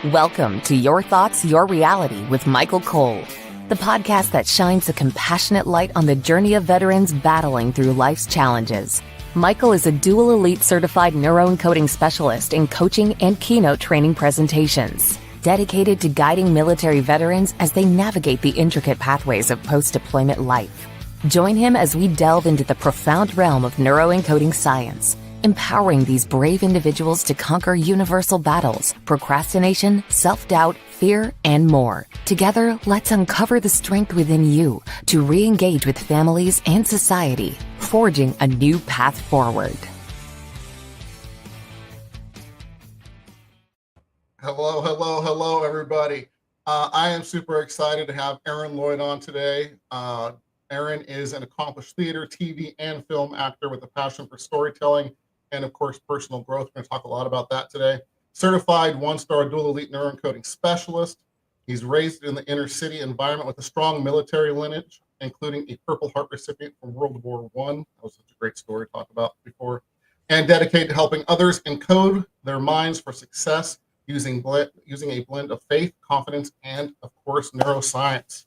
Welcome to Your Thoughts, Your Reality with Michael Cole, the podcast that shines a compassionate light on the journey of veterans battling through life's challenges. Michael is a dual elite certified neuroencoding specialist in coaching and keynote training presentations, dedicated to guiding military veterans as they navigate the intricate pathways of post-deployment life. Join him as we delve into the profound realm of neuroencoding science, empowering these brave individuals to conquer universal battles, procrastination, self-doubt, fear, and more. Together, let's uncover the strength within you to re-engage with families and society, forging a new path forward. Hello, everybody. I am super excited to have Arron Lloyd on today. Arron is an accomplished theater, TV, and film actor with a passion for storytelling and, of course, personal growth. We're going to talk a lot about that today. Certified one-star dual elite neuroencoding specialist. He's raised in the inner city environment with a strong military lineage, including a Purple Heart recipient from World War I. That was such a great story to talk about before. And dedicated to helping others encode their minds for success using a blend of faith, confidence, and, of course, neuroscience.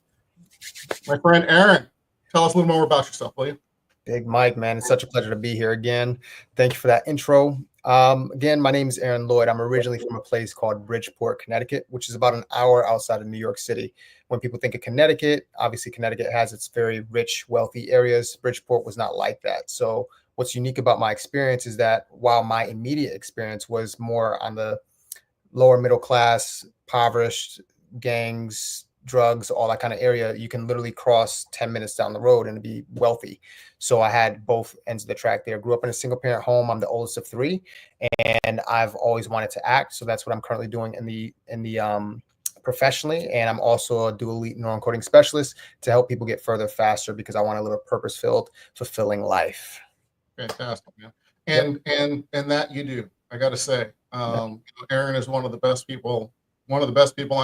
My friend Arron, tell us a little more about yourself, will you? Big Mike, man, it's such a pleasure to be here again. Thank you for that intro. Again, my name is Arron Lloyd. I'm originally from a place called Bridgeport, Connecticut, which is about an hour outside of New York City. When people think of Connecticut, obviously Connecticut has its very rich, wealthy areas. Bridgeport was not like that. So what's unique about my experience is that while my immediate experience was more on the lower middle class, impoverished, gangs, drugs, all that kind of area, you can literally cross 10 minutes down the road and be wealthy. So I had both ends of the track there. Grew up in a single parent home. I'm the oldest of three, and I've always wanted to act. So that's what I'm currently doing in the professionally. And I'm also a dual elite neuroencoding specialist to help people get further faster because I want to live a purpose-filled, fulfilling life. Fantastic, man. And that you do. I got to say, Arron is one of the best people I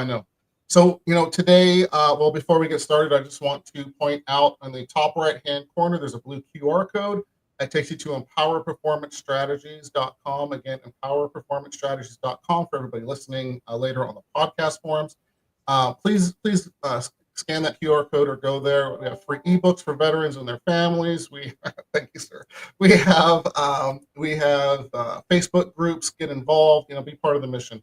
know. So, today, before we get started, I just want to point out on the top right-hand corner, there's a blue QR code that takes you to empowerperformancestrategies.com. Again, empowerperformancestrategies.com for everybody listening later on the podcast forums. Please scan that QR code or go there. We have free ebooks for veterans and their families. Thank you, sir. We have Facebook groups. Get involved. Be part of the mission.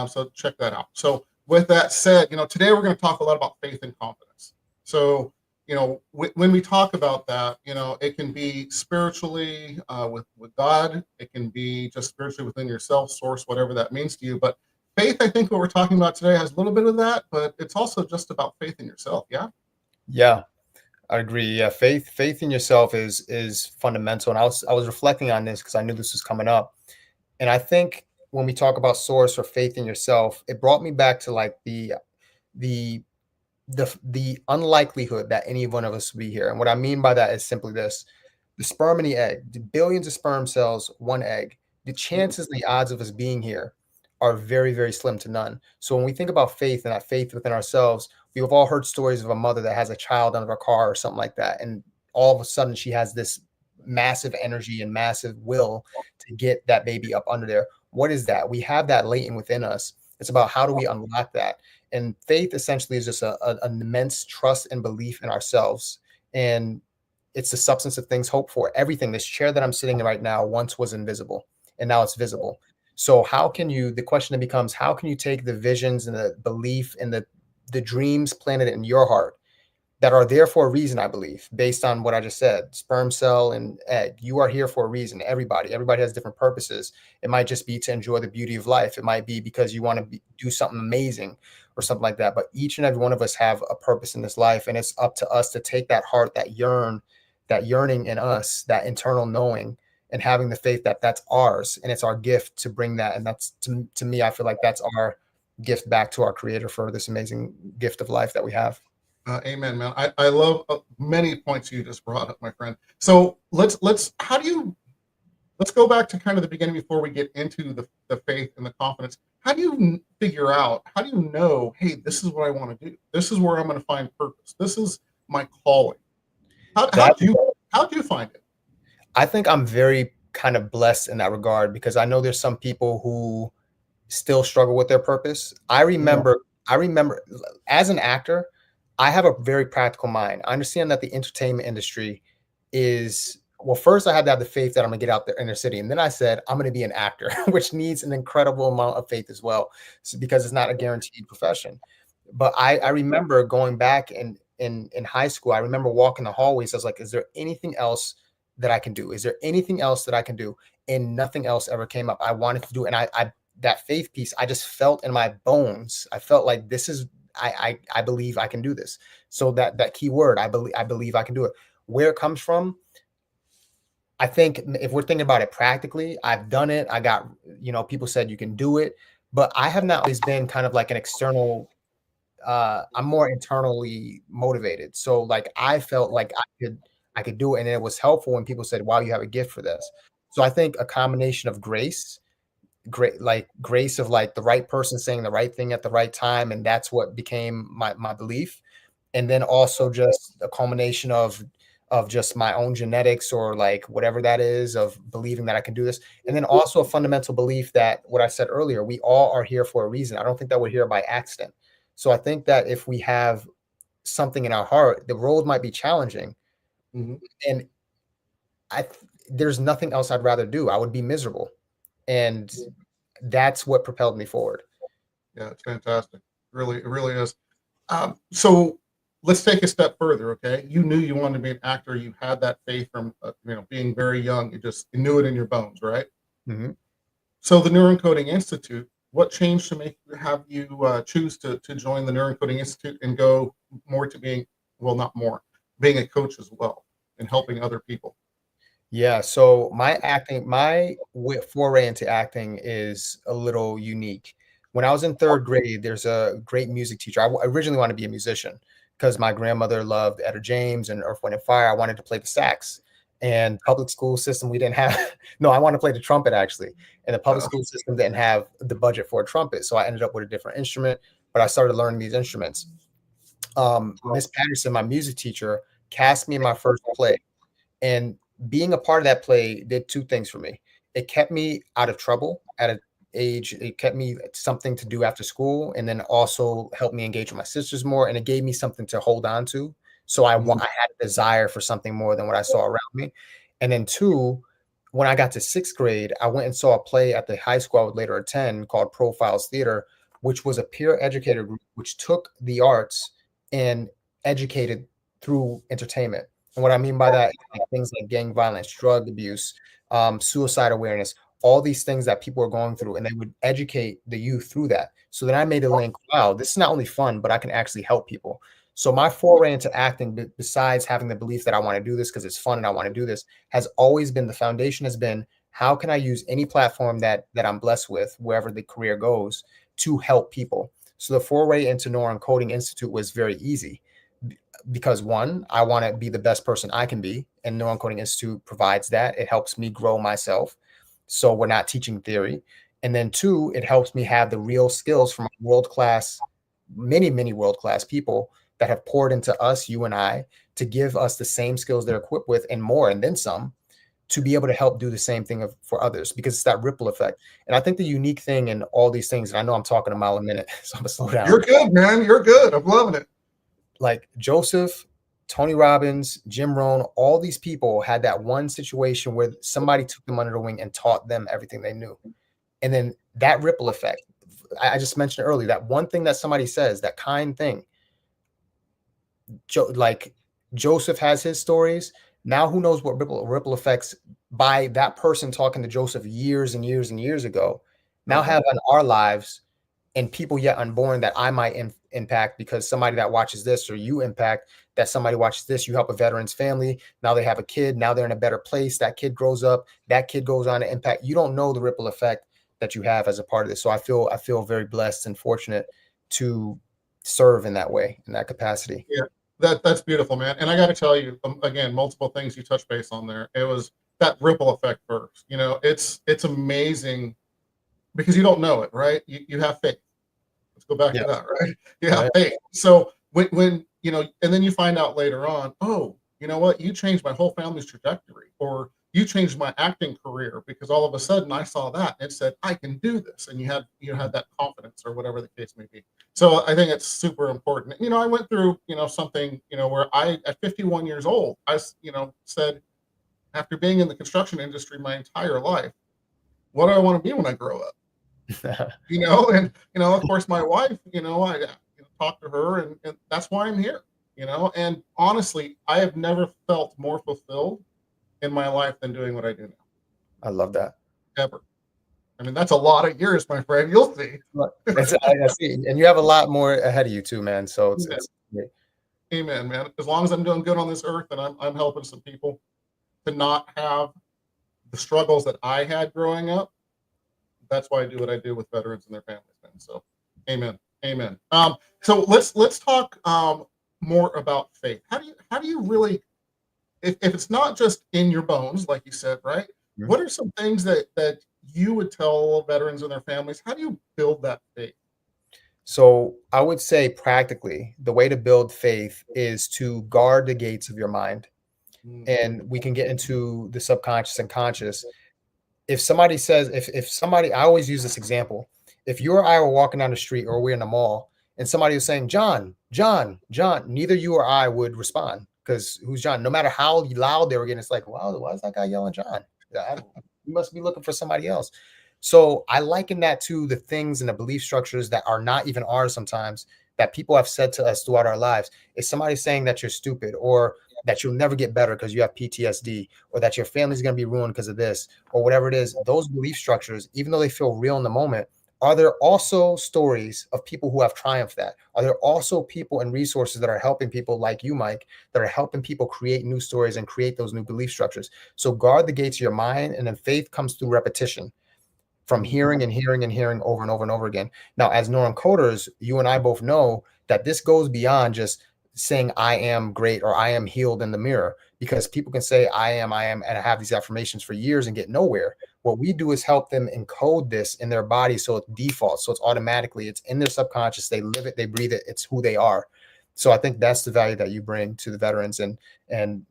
So check that out. So with that said, today we're going to talk a lot about faith and confidence. So when we talk about that, it can be spiritually with God. It can be just spiritually within yourself, source, whatever that means to you. But faith, I think what we're talking about today has a little bit of that, but it's also just about faith in yourself. Yeah. Yeah, I agree. Yeah, faith in yourself is fundamental. And I was reflecting on this because I knew this was coming up, and I think when we talk about source or faith in yourself, it brought me back to like the unlikelihood that any one of us will be here. And what I mean by that is simply this: the sperm and the egg, the billions of sperm cells, one egg. The chances and the odds of us being here are very, very slim to none. So when we think about faith and that faith within ourselves, we've all heard stories of a mother that has a child under a car or something like that. And all of a sudden she has this massive energy and massive will to get that baby up under there. What is that? We have that latent within us. It's about how do we unlock that? And faith essentially is just an immense trust and belief in ourselves. And it's the substance of things hoped for. Everything, this chair that I'm sitting in right now once was invisible and now it's visible. So the question then becomes, how can you take the visions and the belief and the dreams planted in your heart that are there for a reason, I believe, based on what I just said, sperm cell and egg. You are here for a reason. Everybody has different purposes. It might just be to enjoy the beauty of life. It might be because you want to do something amazing or something like that. But each and every one of us have a purpose in this life. And it's up to us to take that heart, that yearning in us, that internal knowing, and having the faith that that's ours. And it's our gift to bring that. And that's, to me, I feel like that's our gift back to our creator for this amazing gift of life that we have. Amen, man. I love many points you just brought up, my friend. So let's go back to kind of the beginning before we get into the faith and the confidence. How do you know, hey, this is what I want to do. This is where I'm going to find purpose. This is my calling. How do you find it? I think I'm very kind of blessed in that regard because I know there's some people who still struggle with their purpose. I remember as an actor, I have a very practical mind. I understand that the entertainment industry is, well, first I had to have the faith that I'm gonna get out there in the city. And then I said, I'm gonna be an actor, which needs an incredible amount of faith as well, because it's not a guaranteed profession. But I remember going back in high school, I remember walking the hallways. I was like, is there anything else that I can do? Is there anything else that I can do? And nothing else ever came up. I wanted to do it. And I that faith piece, I just felt in my bones. I felt like this is, I believe I can do this. So that key word, I believe I can do it. Where it comes from, I think if we're thinking about it practically, I've done it. I got, people said you can do it, but I have not always been kind of like an external, I'm more internally motivated. So like, I felt like I could do it. And it was helpful when people said, wow, you have a gift for this. So I think a combination of grace of like the right person saying the right thing at the right time. And that's what became my belief. And then also just a culmination of just my own genetics, or like whatever that is, of believing that I can do this. And then also a fundamental belief that what I said earlier, we all are here for a reason. I don't think that we're here by accident. So I think that if we have something in our heart, the road might be challenging. Mm-hmm. And there's nothing else I'd rather do. I would be miserable. And that's what propelled me forward. Yeah, it's fantastic. It really is. So let's take a step further. Okay, you knew you wanted to be an actor. You had that faith from being very young. You knew it in your bones, right? Mm-hmm. So the Neuroencoding Institute, what changed to have you choose to join the Neuroencoding Institute and go more to being a coach as well and helping other people? Yeah, so my foray into acting is a little unique. When I was in third grade, there's a great music teacher. I originally wanted to be a musician because my grandmother loved Etta James and Earth, Wind and Fire. I wanted to play the sax. And public school system, we didn't have, no, I wanted to play the trumpet actually. And the public school system didn't have the budget for a trumpet. So I ended up with a different instrument, but I started learning these instruments. Miss Patterson, my music teacher, cast me in my first play. And being a part of that play did two things for me. It kept me out of trouble at an age. It kept me something to do after school, and then also helped me engage with my sisters more. And it gave me something to hold on to. So I had a desire for something more than what I saw around me. And then two, when I got to sixth grade, I went and saw a play at the high school I would later attend called Profiles Theater, which was a peer educator group, which took the arts and educated through entertainment. And what I mean by that is like things like gang violence, drug abuse, suicide awareness, all these things that people are going through, and they would educate the youth through that. So then I made a link, wow, this is not only fun, but I can actually help people. So my foray into acting, besides having the belief that I want to do this because it's fun and I want to do this, has always been, the foundation has been, how can I use any platform that I'm blessed with, wherever the career goes, to help people? So the foray into Neuroencoding Institute was very easy. Because one, I want to be the best person I can be, and Neuroencoding Institute provides that. It helps me grow myself. So we're not teaching theory. And then two, it helps me have the real skills from world-class, many world-class people that have poured into us, you and I, to give us the same skills they're equipped with and more, and then some, to be able to help do the same thing for others, because it's that ripple effect. And I think the unique thing in all these things, and I know I'm talking a mile a minute, so I'm gonna slow down. You're good, man. You're good. I'm loving it. Like Joseph, Tony Robbins, Jim Rohn, all these people had that one situation where somebody took them under the wing and taught them everything they knew. And then that ripple effect, I just mentioned earlier, that one thing that somebody says, that kind thing, like Joseph has his stories. Now who knows what ripple effects by that person talking to Joseph years and years and years ago now have on our lives, and people yet unborn that I might impact, because somebody that watches this, or you impact, that somebody watches this, you help a veteran's family. Now they have a kid. Now they're in a better place. That kid grows up. That kid goes on to impact. You don't know the ripple effect that you have as a part of this. So I feel very blessed and fortunate to serve in that way, in that capacity. Yeah, that's beautiful, man. And I got to tell you, again, multiple things you touched base on there. It was that ripple effect first. It's amazing, because you don't know it, right? You have faith. Let's go back to that, right? You have faith. So when and then you find out later on, oh, you know what? You changed my whole family's trajectory, or you changed my acting career, because all of a sudden I saw that and it said, I can do this. And you had that confidence, or whatever the case may be. So I think it's super important. I went through, something, where at 51 years old, I, said, after being in the construction industry my entire life, what do I want to be when I grow up? And, of course, my wife, I talked to her, and that's why I'm here, and honestly, I have never felt more fulfilled in my life than doing what I do now. I love that. Ever. I mean, that's a lot of years, my friend. You'll see. I see. And you have a lot more ahead of you too, man. So it's great. Amen, man. As long as I'm doing good on this earth and I'm helping some people to not have the struggles that I had growing up, that's why I do what I do with veterans and their families, man. So, amen. So let's talk more about faith. How do you really, if it's not just in your bones, like you said, right? Mm-hmm. What are some things that you would tell veterans and their families? How do you build that faith? So I would say practically, the way to build faith is to guard the gates of your mind. And we can get into the subconscious and conscious. If somebody says, if somebody, I always use this example. If you or I were walking down the street, or we're in a mall, and somebody was saying, John, neither you or I would respond, because who's John? No matter how loud they were getting, it's like, wow, why is that guy yelling John? You must be looking for somebody else. So I liken that to the things and the belief structures that are not even ours sometimes, that people have said to us throughout our lives. If somebody's saying that you're stupid, or that you'll never get better because you have PTSD, or that your family's going to be ruined because of this, or whatever it is, those belief structures, even though they feel real in the moment, are there also stories of people who have triumphed that? Are there also people and resources that are helping people like you, Mike, that are helping people create new stories and create those new belief structures? So guard the gates of your mind, and then faith comes through repetition, from hearing and hearing and hearing over and over and over again. Now, as neuroencoders, you and I both know that this goes beyond just saying I am great or I am healed in the mirror, because people can say I am, and I have these affirmations for years and get nowhere. What we do is help them encode this in their body, so it defaults, so it's automatically, it's in their subconscious, they live it, they breathe it, it's who they are. So I think that's the value that you bring to the veterans, and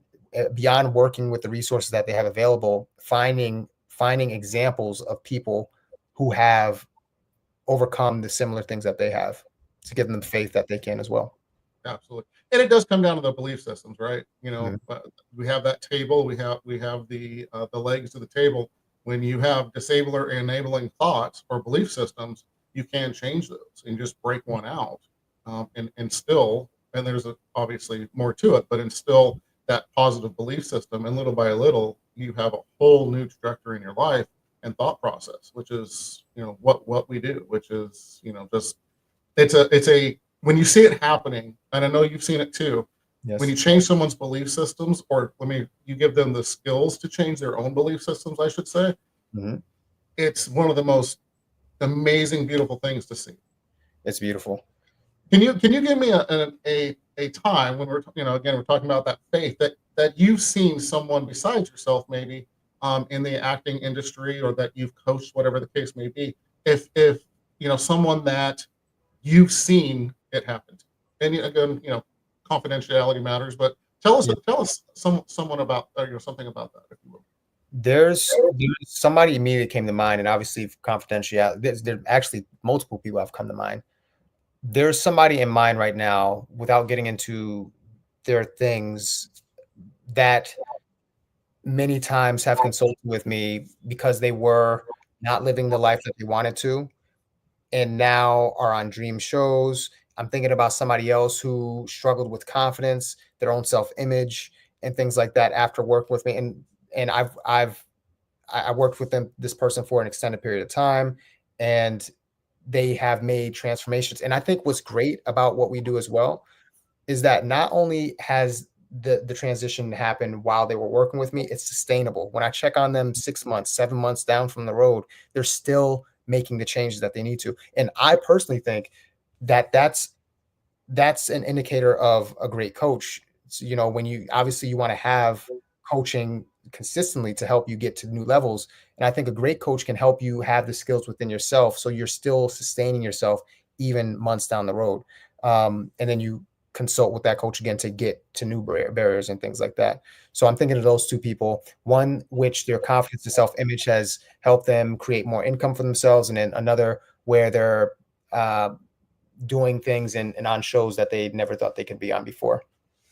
beyond working with the resources that they have available, finding examples of people who have overcome the similar things that they have, to give them the faith that they can as well. Absolutely. And it does come down to the belief systems, right? We have that table, we have the legs of the table. When you have disabler or enabling thoughts or belief systems, you can change those and just break one out, and instill, and there's obviously more to it, but instill that positive belief system, and little by little you have a whole new trajectory in your life and thought process, which is what we do, which is just it's a when you see it happening, and I know you've seen it too. Yes. When you change someone's belief systems, or you give them the skills to change their own belief systems, I should say, it's one of the most amazing, beautiful things to see. It's beautiful. Can you give me a time when we're talking about that faith, that you've seen someone besides yourself, maybe in the acting industry, or that you've coached, whatever the case may be, if someone that you've seen it happen to? And again, confidentiality matters, but tell us someone about, something about that, if you will. There's somebody immediately came to mind, and obviously confidentiality, there actually multiple people have come to mind. There's somebody in mind right now, without getting into their things, that many times have consulted with me because they were not living the life that they wanted to, and now are on dream shows. I'm thinking about somebody else who struggled with confidence, their own self-image, and things like that after working with me. And I worked with this person for an extended period of time, and they have made transformations. And I think what's great about what we do as well is that not only has the transition happened while they were working with me, it's sustainable. When I check on them 6 months, 7 months down from the road, they're still making the changes that they need to. And I personally think that that's an indicator of a great coach. So, when you want to have coaching consistently to help you get to new levels. And I think a great coach can help you have the skills within yourself, so you're still sustaining yourself even months down the road. And then you consult with that coach again to get to new barriers and things like that. So I'm thinking of those two people, one which their confidence and self-image has helped them create more income for themselves, and then another where they're doing things and on shows that they never thought they could be on before.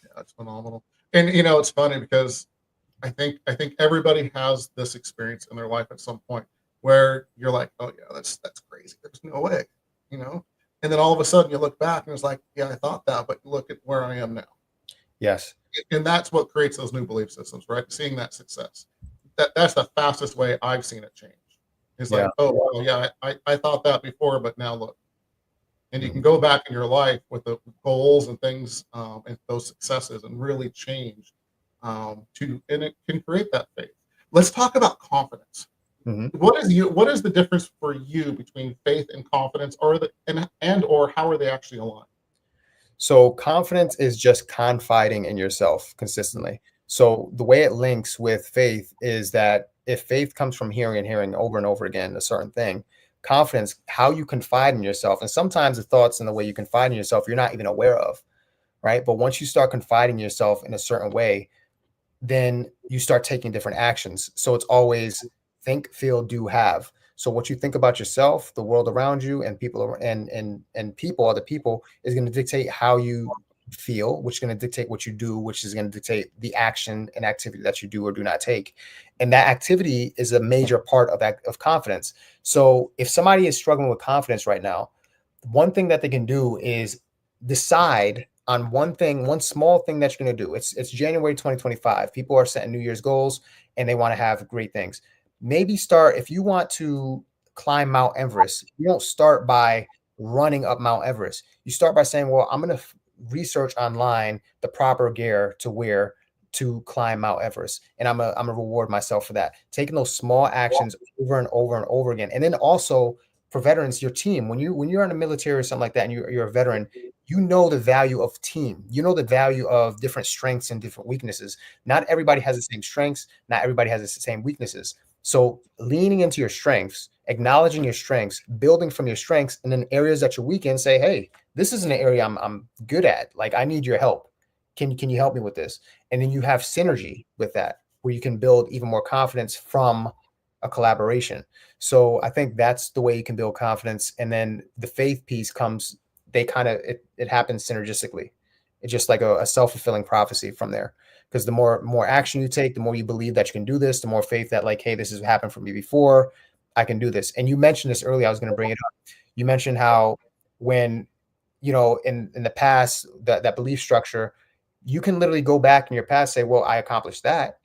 Yeah, that's phenomenal. And you know, it's funny because I think everybody has this experience in their life at some point where you're like, oh yeah, that's crazy. There's no way, you know. And then all of a sudden you look back and it's like, yeah, I thought that, but look at where I am now. Yes. And that's what creates those new belief systems, right? Seeing that success. That's the fastest way I've seen it change. It's like, oh well, yeah, I thought that before, but now look. And you can go back in your life with the goals and things and those successes and really change and it can create that faith. Let's talk about confidence. What is the difference for you between faith and confidence, or how are they actually aligned? So confidence is just confiding in yourself consistently. So the way it links with faith is that if faith comes from hearing over and over again a certain thing, confidence, how you confide in yourself, and sometimes the thoughts and the way you confide in yourself you're not even aware of, right? But once you start confiding in yourself in a certain way, then you start taking different actions. So it's always think, feel, do, have. So what you think about yourself, the world around you, and people and people, other people, is going to dictate how you feel, which is going to dictate what you do, which is going to dictate the action and activity that you do or do not take. And that activity is a major part of confidence. So if somebody is struggling with confidence right now, one thing that they can do is decide on one thing, one small thing that you're going to do. It's January 2025. People are setting New Year's goals and they want to have great things. Maybe start, if you want to climb Mount Everest, you don't start by running up Mount Everest. You start by saying, well, I'm going to research online the proper gear to wear to climb Mount Everest. And I'm gonna reward myself for that. Taking those small actions over and over and over again. And then also for veterans, your team, when you're in the military or something like that, and you're a veteran, you know the value of team. You know the value of different strengths and different weaknesses. Not everybody has the same strengths. Not everybody has the same weaknesses. So leaning into your strengths, acknowledging your strengths, building from your strengths, and then areas that you're weak in, say, hey, this is an area I'm good at. Like, I need your help. Can you help me with this? And then you have synergy with that, where you can build even more confidence from a collaboration. So I think that's the way you can build confidence. And then the faith piece comes, it happens synergistically. It's just like a self-fulfilling prophecy from there. Because the more action you take, the more you believe that you can do this, the more faith that, like, hey, this has happened for me before, I can do this. And you mentioned this earlier, I was going to bring it up. You mentioned how when, in the past, that belief structure, you can literally go back in your past, say, well, I accomplished that.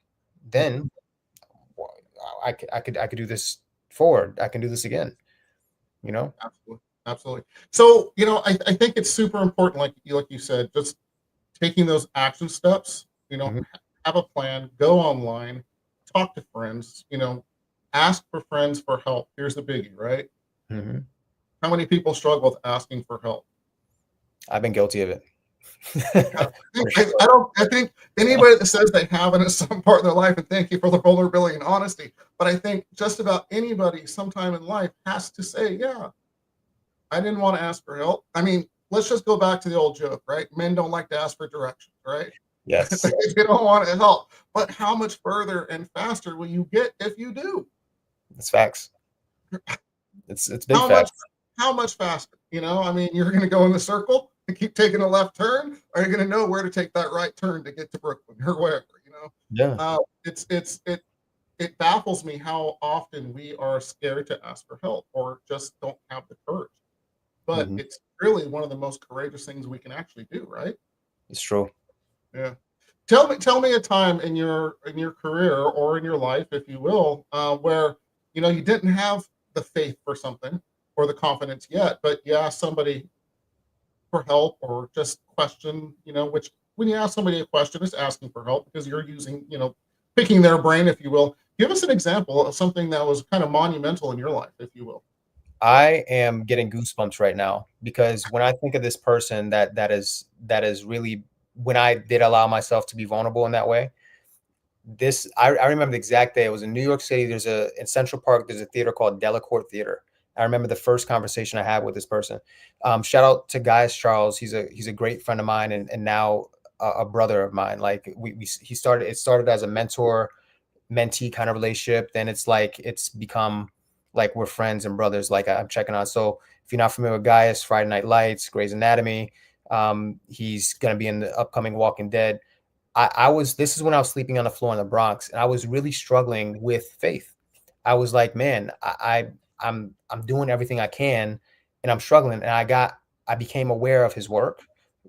Then I could do this forward. I can do this again, Absolutely. So, I think it's super important, like you said, just taking those action steps, have a plan, go online, talk to friends, ask for friends for help. Here's the biggie, right? How many people struggle with asking for help? I've been guilty of it. I think anybody that says they haven't at some part of their life, and thank you for the vulnerability and honesty, but I think just about anybody sometime in life has to say, yeah, I didn't want to ask for help. I mean, let's just go back to the old joke, right? Men don't like to ask for directions, right? Yes. They don't want to help. But how much further and faster will you get if you do? It's facts. It's big facts. How much faster? I mean, you're going to go in the circle and keep taking a left turn, or are you going to know where to take that right turn to get to Brooklyn or wherever? Yeah. It baffles me how often we are scared to ask for help or just don't have the courage. But it's really one of the most courageous things we can actually do, right? It's true. Yeah. Tell me a time in your career or in your life, if you will, where you didn't have the faith for something or the confidence yet, but you asked somebody for help or just question, which when you ask somebody a question, it's asking for help because you're using, picking their brain, if you will. Give us an example of something that was kind of monumental in your life, if you will. I am getting goosebumps right now because when I think of this person that is really, when I did allow myself to be vulnerable in that way, I remember the exact day. It was in New York City. In Central Park, there's a theater called Delacorte Theater. I remember the first conversation I had with this person. Shout out to Gaius Charles. He's a great friend of mine, and now a brother of mine. Like it started as a mentor mentee kind of relationship. Then it's become like we're friends and brothers. Like I'm checking on. So if you're not familiar with Gaius, Friday Night Lights, Grey's Anatomy, he's gonna be in the upcoming Walking Dead. This is when I was sleeping on the floor in the Bronx, and I was really struggling with faith. I was like, man, I'm doing everything I can, and I'm struggling. And I became aware of his work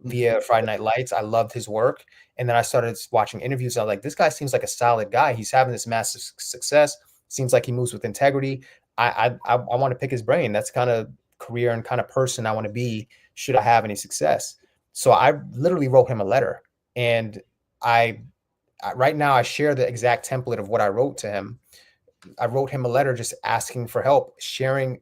via Friday Night Lights. I loved his work, and then I started watching interviews. I was like, this guy seems like a solid guy. He's having this massive success. Seems like he moves with integrity. I want to pick his brain. That's kind of career and kind of person I want to be. Should I have any success? So I literally wrote him a letter, and right now I share the exact template of what I wrote to him. I wrote him a letter just asking for help, sharing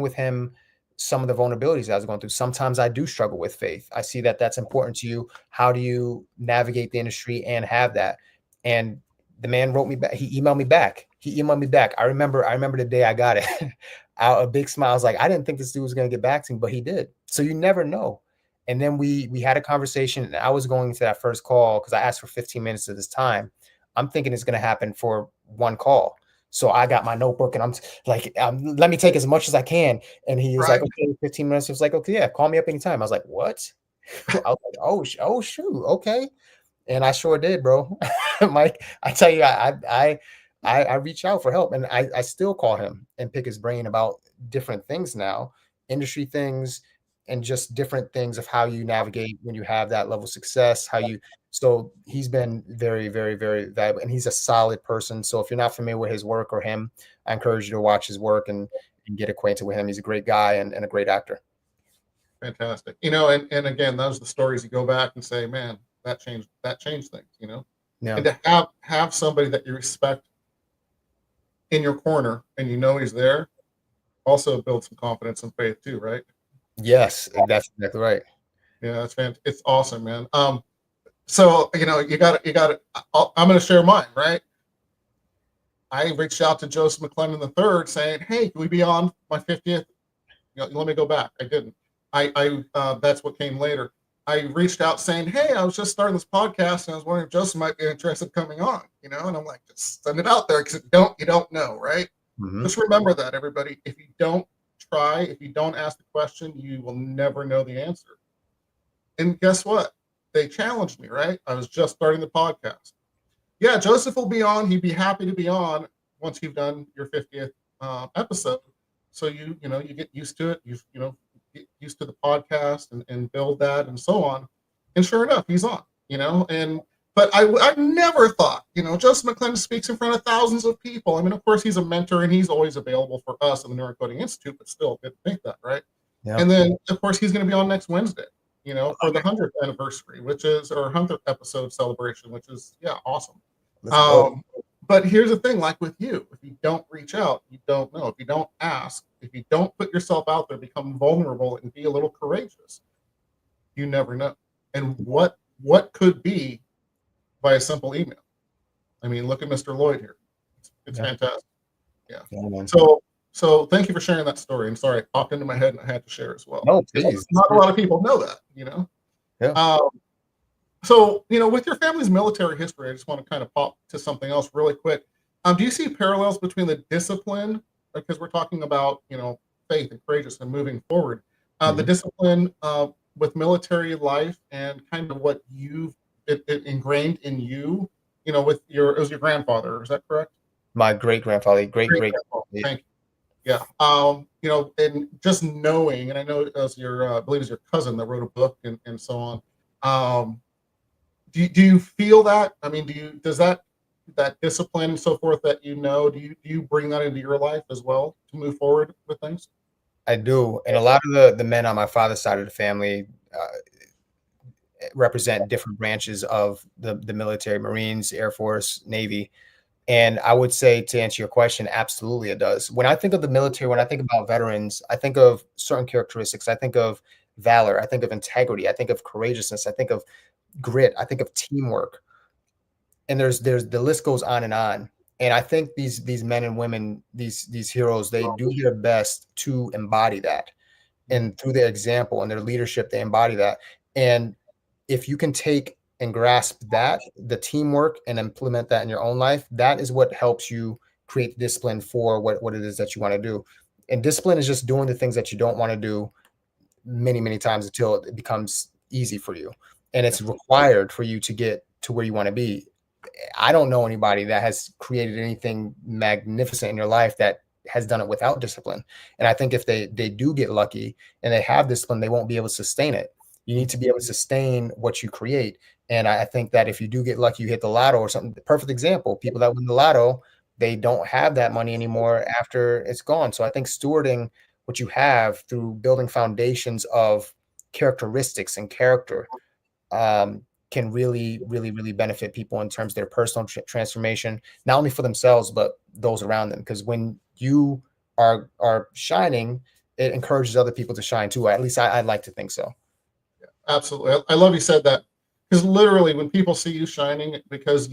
with him some of the vulnerabilities I was going through. Sometimes I do struggle with faith. I see that that's important to you. How do you navigate the industry and have that? And the man wrote me back. He emailed me back. I remember the day I got it. A big smile. I was like, I didn't think this dude was going to get back to me, but he did. So you never know. And then we had a conversation, and I was going to that first call because I asked for 15 minutes of this time. I'm thinking it's going to happen for one call. So I got my notebook, and I'm like, let me take as much as I can. And he was like, okay, 15 minutes. He was like, okay, yeah, call me up anytime. I was like, what? I was like, oh, shoot. Okay. And I sure did, bro. Mike, I tell you, I reach out for help, and I still call him and pick his brain about different things now, industry things, and just different things of how you navigate when you have that level of success, so he's been very, very, very valuable, and he's a solid person. So if you're not familiar with his work or him, I encourage you to watch his work and get acquainted with him. He's a great guy and a great actor. Fantastic. And again, those are the stories you go back and say, man, that changed things, Yeah. And to have somebody that you respect in your corner and he's there also builds some confidence and faith too, right? Yes, that's exactly right. Yeah, that's fantastic. It's awesome, man. So you got it. I'm going to share mine, right? I reached out to Joseph McClendon III saying, "Hey, can we be on my 50th?" Let me go back. I didn't. That's what came later. I reached out saying, "Hey, I was just starting this podcast, and I was wondering if Joseph might be interested in coming on." And I'm like, just send it out there because you don't know, right? Mm-hmm. Just remember that, everybody. If you don't try, if you don't ask the question, you will never know the answer. And guess what? They challenged me, right? I was just starting the podcast. Yeah, Joseph will be on. He'd be happy to be on once you've done your 50th episode. So you get used to it. Get used to the podcast and build that and so on. And sure enough, he's on. But I never thought, Joseph McClendon speaks in front of thousands of people. I mean, of course, he's a mentor and he's always available for us in the Neuroencoding Institute, but still didn't think that, right? Yeah. And then, of course, he's going to be on next Wednesday, for the 100th anniversary, or 100th episode celebration, which is, awesome. But here's the thing, like with you, if you don't reach out, you don't know. If you don't ask, if you don't put yourself out there, become vulnerable and be a little courageous, you never know. And what could be by a simple email? I mean, look at Mr. Lloyd here. It's fantastic. Yeah. So thank you for sharing that story. I'm sorry, it popped into my head and I had to share as well. No, please. Not a lot of people know that, Yeah. So, with your family's military history, I just want to kind of pop to something else really quick. Do you see parallels between the discipline, because we're talking about, faith and courageous and moving forward, the discipline with military life and kind of what you've ingrained in you, with it was your grandfather, is that correct? My great-grandfather, great. Thank you. Yeah. And just knowing, and I know it was I believe it was your cousin that wrote a book and so on. Do you feel that? I mean, does that discipline and so forth that do you bring that into your life as well to move forward with things? I do. And a lot of the men on my father's side of the family represent different branches of the military, Marines, Air Force, Navy. And I would say, to answer your question, absolutely it does. When I think of the military, when I think about veterans, I think of certain characteristics. I think of valor. I think of integrity. I think of courageousness. I think of grit. I think of teamwork. And there's the list goes on. And I think these men and women, these heroes, they do their best to embody that. And through their example and their leadership, they embody that. And if you can take and grasp that, the teamwork, and implement that in your own life, that is what helps you create discipline for what it is that you want to do. And discipline is just doing the things that you don't want to do many, many times until it becomes easy for you. And it's required for you to get to where you want to be. I don't know anybody that has created anything magnificent in your life that has done it without discipline. And I think if they do get lucky and they have discipline, they won't be able to sustain it. You need to be able to sustain what you create. And I think that if you do get lucky, you hit the lotto or something. Perfect example, people that win the lotto, they don't have that money anymore after it's gone. So I think stewarding what you have through building foundations of characteristics and character can really, really, really benefit people in terms of their personal transformation, not only for themselves, but those around them. Because when you are shining, it encourages other people to shine too. At least I'd like to think so. Yeah, absolutely. I love you said that, because literally when people see you shining, because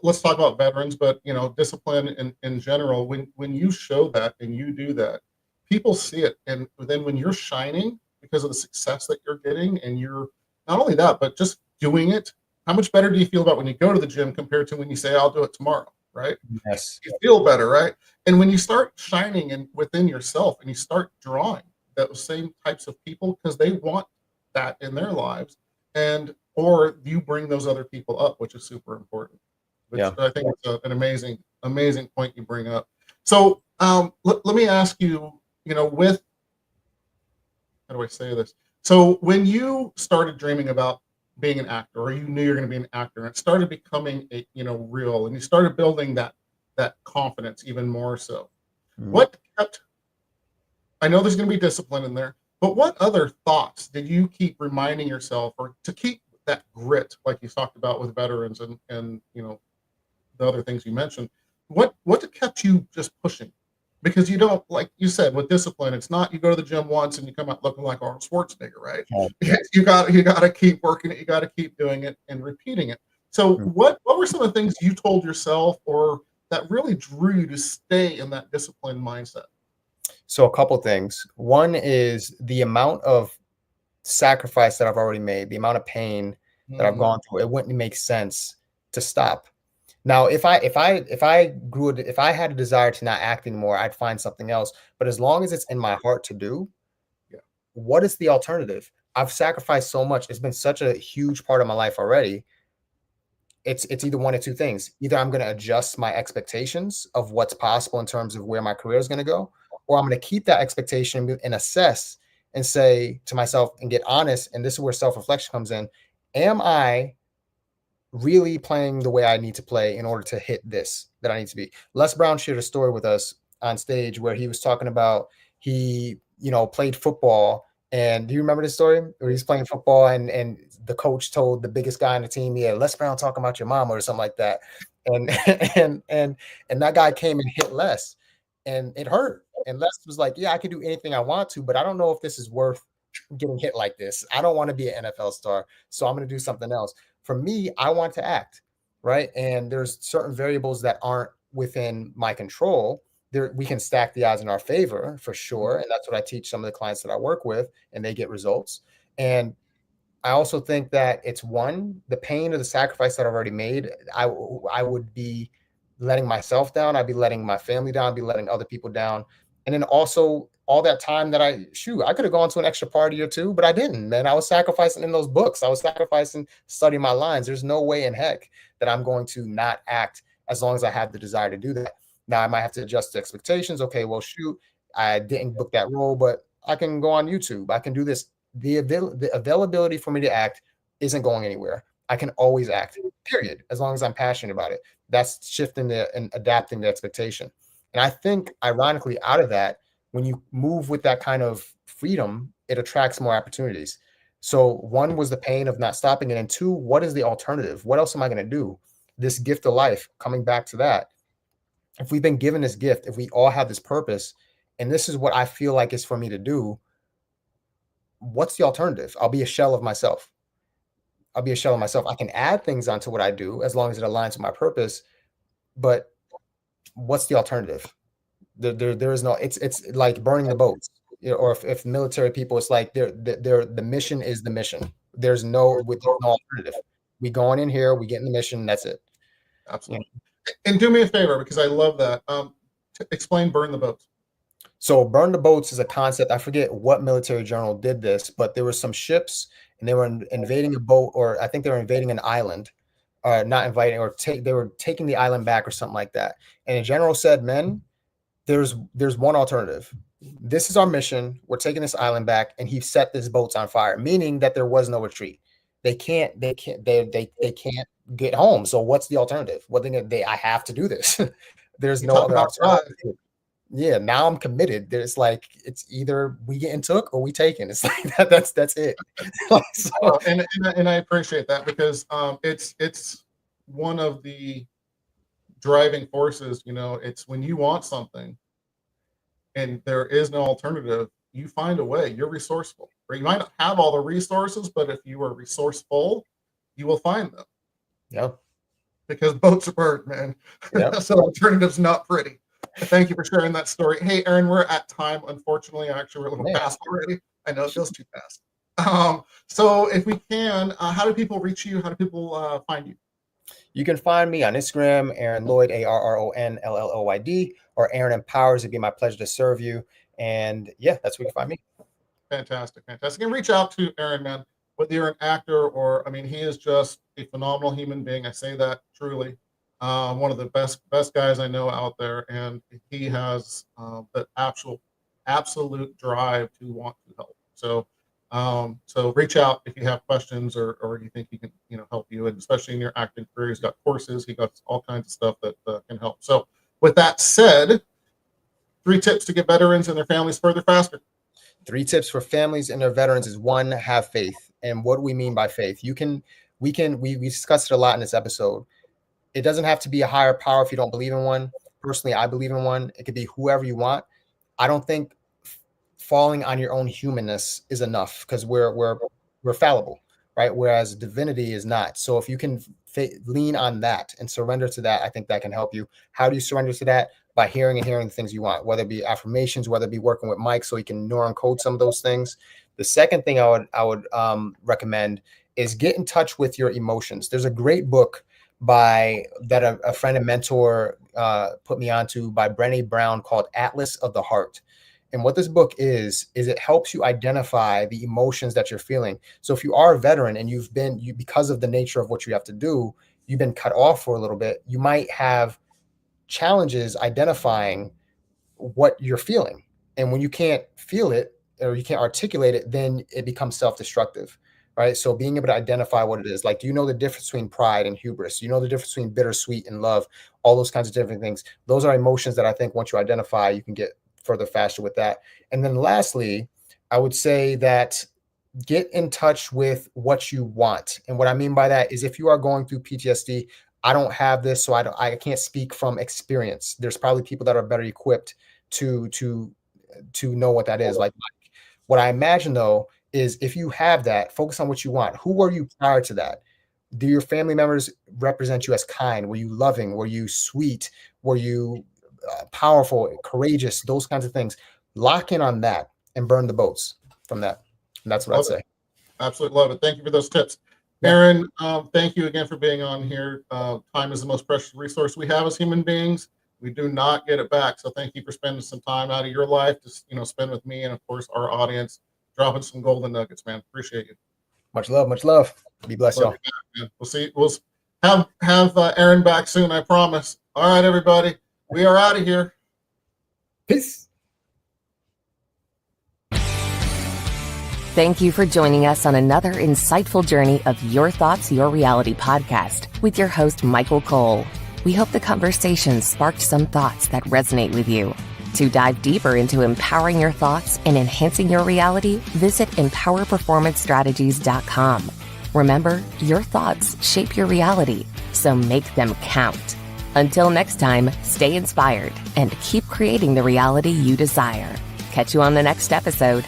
let's talk about veterans, but discipline in general, when you show that and you do that, people see it. And then when you're shining because of the success that you're getting, and you're not only that, but just doing it, how much better do you feel about when you go to the gym compared to when you say, I'll do it tomorrow, right? Yes. You feel better, right? And when you start shining within yourself, and you start drawing those same types of people, because they want that in their lives, or you bring those other people up, which is super important. Which I think is an amazing point you bring up. So let me ask you, with, how do I say this? So when you started dreaming about being an actor, or you knew you're going to be an actor, and it started becoming real, and you started building that confidence even more so, what kept, I know there's going to be discipline in there, but what other thoughts did you keep reminding yourself, or to keep that grit, like you talked about with veterans and the other things you mentioned, what kept you just pushing? Because you don't, like you said, with discipline, it's not you go to the gym once and you come out looking like Arnold Schwarzenegger, right? You got to keep working it. You got to keep doing it and repeating it. So what were some of the things you told yourself, or that really drew you to stay in that disciplined mindset? So a couple things. One is the amount of sacrifice that I've already made, the amount of pain that I've gone through. It wouldn't make sense to stop. Now, if I had a desire to not act anymore, I'd find something else. But as long as it's in my heart to do, what is the alternative? I've sacrificed so much. It's been such a huge part of my life already. It's either one of two things. Either I'm going to adjust my expectations of what's possible in terms of where my career is going to go, or I'm going to keep that expectation and assess and say to myself and get honest. And this is where self-reflection comes in. Am I really playing the way I need to play in order to hit this that I need to be? Les Brown shared a story with us on stage where he was talking about he played football. And do you remember this story where he's playing football and the coach told the biggest guy on the team, yeah, Les Brown talking about your mama or something like that. And and that guy came and hit Les, and it hurt. And Les was like, yeah, I can do anything I want to, but I don't know if this is worth getting hit like this. I don't want to be an NFL star, so I'm going to do something else. For me, I want to act, right? And there's certain variables that aren't within my control. We can stack the odds in our favor for sure. And that's what I teach some of the clients that I work with, and they get results. And I also think that it's the pain or the sacrifice that I've already made. I would be letting myself down. I'd be letting my family down. I'd be letting other people down. And then also all that time that I could have gone to an extra party or two, but I didn't, man. I was sacrificing in those books. I was sacrificing studying my lines. There's no way in heck that I'm going to not act as long as I have the desire to do that. Now I might have to adjust the expectations. Okay, well, shoot, I didn't book that role, but I can go on YouTube. I can do this. The availability for me to act isn't going anywhere. I can always act, period, as long as I'm passionate about it. That's shifting and adapting the expectation. And I think, ironically, out of that, when you move with that kind of freedom, it attracts more opportunities. So one was the pain of not stopping it. And two, what is the alternative? What else am I going to do? This gift of life, coming back to that. If we've been given this gift, if we all have this purpose, and this is what I feel like is for me to do, what's the alternative? I'll be a shell of myself. I can add things onto what I do as long as it aligns with my purpose. but what's the alternative? There is no. It's like burning the boats, or if military people, it's like the mission is the mission. There's no alternative. We going in here, we get in the mission, that's it. Absolutely. And do me a favor, because I love that. Explain burn the boats. So burn the boats is a concept. I forget what military journal did this, but there were some ships and they were invading a boat, or I think they were invading an island, not inviting, or they were taking the island back or something like that. And the general said, men, there's one alternative. This is our mission. We're taking this island back. And he set these boats on fire, meaning that there was no retreat. They can't get home. So what's the alternative? What I have to do this. There's no other alternative. Yeah, now I'm committed. There's like, it's either we getting took or we taken. It's like that's it. So, and I appreciate that, because it's one of the driving forces. It's when you want something and there is no alternative, you find a way. You're resourceful. Or you might not have all the resources, but if you are resourceful, you will find them. Yeah. Because boats are burned, man. Yep. So alternative's not pretty. Thank you for sharing that story. Hey, Arron, we're at time. Unfortunately, actually, we're a little past already. I know it feels too fast. So if we can, how do people reach you? How do people find you? You can find me on Instagram, Arron Lloyd, ARRONLLOYD, or Arron Empowers. It'd be my pleasure to serve you. And yeah, that's where you can find me. Fantastic. And reach out to Arron, man. Whether you're an actor or, he is just a phenomenal human being. I say that truly. One of the best guys I know out there, and he has the absolute drive to want to help. So reach out if you have questions or you think he can help you, and especially in your acting career. He's got courses, he got all kinds of stuff that can help. So with that said, 3 tips to get veterans and their families further faster. 3 tips for families and their veterans is 1, have faith. And what do we mean by faith? We discussed it a lot in this episode. It doesn't have to be a higher power if you don't believe in one. Personally, I believe in one. It could be whoever you want. I don't think falling on your own humanness is enough, because we're fallible, right? Whereas divinity is not. So if you can lean on that and surrender to that, I think that can help you. How do you surrender to that? By hearing the things you want, whether it be affirmations, whether it be working with Mike so he can neuroencode some of those things. The second thing I would recommend is get in touch with your emotions. There's a great book that a friend and mentor put me onto by Brené Brown called Atlas of the Heart. And what this book is it helps you identify the emotions that you're feeling. So if you are a veteran and because of the nature of what you have to do, you've been cut off for a little bit, you might have challenges identifying what you're feeling. And when you can't feel it or you can't articulate it, then it becomes self-destructive. Right. So being able to identify what it is, like, do you know the difference between pride and hubris? Do you know the difference between bittersweet and love? All those kinds of different things. Those are emotions that I think once you identify, you can get further faster with that. And then lastly, I would say that get in touch with what you want. And what I mean by that is if you are going through PTSD, I don't have this, so I can't speak from experience. There's probably people that are better equipped to know what that is. Like what I imagine though, is if you have that, focus on what you want. Who were you prior to that? Do your family members represent you as kind? Were you loving? Were you sweet? Were you powerful, courageous? Those kinds of things. Lock in on that and burn the boats from that. And that's what I'd say. Absolutely love it. Thank you for those tips. Yeah. Arron, thank you again for being on here. Time is the most precious resource we have as human beings. We do not get it back. So thank you for spending some time out of your life to spend with me and of course our audience. Dropping some golden nuggets, man. Appreciate you. Much love, much love. Be blessed, y'all. We'll see. We'll have Arron back soon, I promise. All right, everybody. We are out of here. Peace. Thank you for joining us on another insightful journey of Your Thoughts, Your Reality podcast with your host, Michael Cole. We hope the conversation sparked some thoughts that resonate with you. To dive deeper into empowering your thoughts and enhancing your reality, visit empowerperformancestrategies.com. Remember, your thoughts shape your reality, so make them count. Until next time, stay inspired and keep creating the reality you desire. Catch you on the next episode.